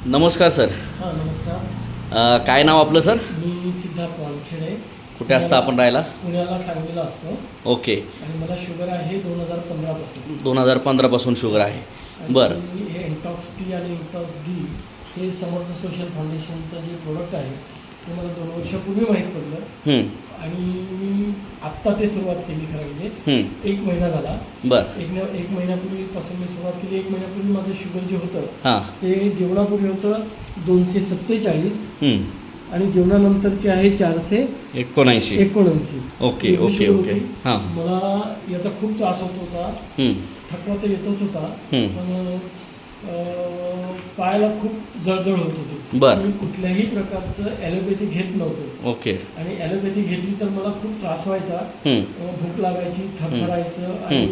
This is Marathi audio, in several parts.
नमस्कार सर. हां नमस्कार. काय नाव आपलं सर? मी सिद्धार्थ वानखेडे. कुठे असता आपण राहायला? पुण्याला सांगलीला असतो. ओके. आणि मला शुगर आहे 2015 पासून. 2015 पासून शुगर आहे. बरं. हे इंटॉक्स टी आणि इंटॉक्स डी हे समर्थ सोशल फाउंडेशनचं जे प्रोडक्ट आहे ते मला 2 वर्षापूर्वी माहीत पडलं. आणि मी आत्ता ते सुरुवात केली खरं म्हणजे 1 महिना झाला. बरं. एक महिन्यापूर्वीपासून मी सुरुवात केली. 1 महिन्यापूर्वी माझं शुगर जे होतं हां ते जेवणापूर्वी होतं 247 आणि जेवणानंतरचे आहे 479. Okay okay okay. हां. मला याचा खूप त्रास होत होता. थकवा तर येतच होता पण पायाला खूप जळजळ होत होती. बरं. मी कुठल्याही प्रकारचं ॲलोपॅथी घेत नव्हतो. ओके. आणि ॲलोपॅथी घेतली तर मला खूप त्रास व्हायचा. भूक लागायची, थरथरायचं आणि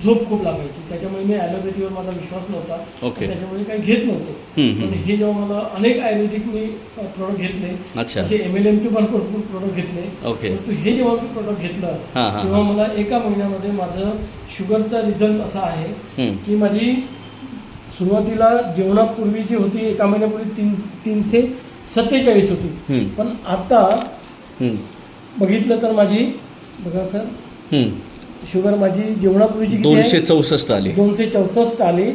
झोप खूप लागायची. त्याच्यामुळे मी ॲलोपॅथीवर माझा विश्वास नव्हता. ओके. त्याच्यामुळे काही घेत नव्हतो. पण हे जेव्हा मला अनेक आयुर्वेदिक मी प्रोडक्ट घेतले, अच्छा. MLMचे पण भरपूर प्रोडक्ट घेतले. ओके. परंतु हे जेव्हा मी प्रोडक्ट घेतलं तेव्हा मला एका महिन्यामध्ये माझं शुगरचा रिझल्ट असा आहे की माझी सुरुवातीला जेवणापूर्वी जी होती एका महिन्यापूर्वी 347 होती. पण आता बघितलं तर माझी बघा सर शुगर माझी जेवणापूर्वीची 264 आली. 264 आली.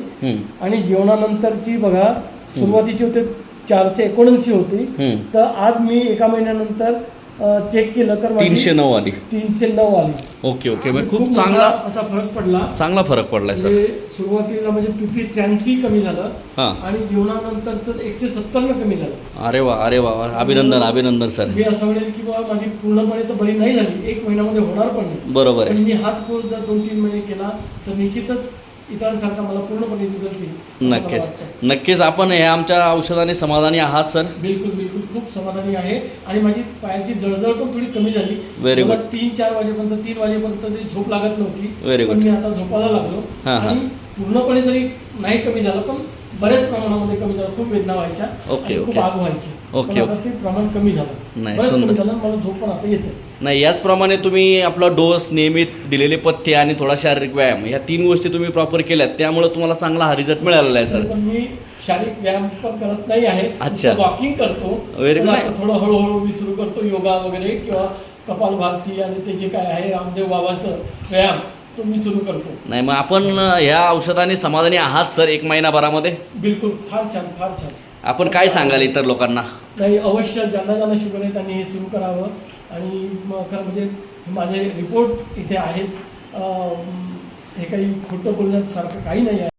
आणि जेवणानंतरची बघा सुरुवातीची होते 479 होती. तर आज मी एका महिन्यानंतर चेक केलं तर 309 आली. 309 आली. Okay okay. खूप चांगला असा फरक पडला. चांगला फरक पडलाय सर. सुरुवातीला म्हणजे PP 83 कमी झालं. हां. आणि जेवणानंतरचं 170 कमी झालं. अरे वा अरे वा. अभिनंदन अभिनंदन सर. मी असं म्हणेल की बाबा माझी पूर्णपणे तर बरी नाही झाली, 1 महिन्यामध्ये होणार पण नाही. बरोबर पण आहे. मी हाच कोर्स जर 2-3 महिने केला तर निश्चितच इतरांसारखा मला पूर्णपणे रिझल्ट येईल. नक्कीच नक्कीच. आपण ह्या आमच्या औषधाने समाधानी आहात सर? बिलकुल बिलकुल खूप समाधानी आहे. आणि माझी पायाची जळजळ पण थोडी कमी झाली. Very good. 3-4 वाजेपर्यंत 3 वाजेपर्यंत ती झोप लागत नव्हती. Very good. पण मी आता झोपायला लागलो. आणि पूर्णपणे जरी नाही कमी झालं पण बऱ्याच प्रमाणामध्ये कमी झालं. खूप वेदना व्हायच्या. ओके खूप आग व्हायची. ओके आता ते प्रमाण कमी झालं. नाही बरंच कमी सुंदर. झालं. मला झोप पण आता येते. नाही याचप्रमाणे तुम्ही आपला डोस नियमित दिलेले पथ्य आणि थोडा शारीरिक व्यायाम या 3 गोष्टी तुम्ही प्रॉपर केल्यात त्यामुळे तुम्हाला चांगला हा रिझल्ट मिळालेला आहे सर. पण मी शारीरिक व्यायाम पण करत नाही आहे. अच्छा. वॉकिंग करतो. Very good. आता थोडं हळूहळू मी सुरू करतो योगा वगैरे किंवा कपालभाती आणि ते जे काय आहे रामदेव बाबाचं व्यायाम तो मी सुरू करतो. नाही मग आपण ह्या औषधाने समाधानी आहात सर 1 महिनाभरामध्ये? बिलकुल. फार छान फार छान. आपण काय सांगाल इतर लोकांना? नाही अवश्य ज्यांना शुगर आहे त्यांनी हे सुरू करावं. आणि खरं म्हणजे माझे रिपोर्ट इथे आहेत. हे काही खोटं बोलण्यासारखं काही नाही आहे.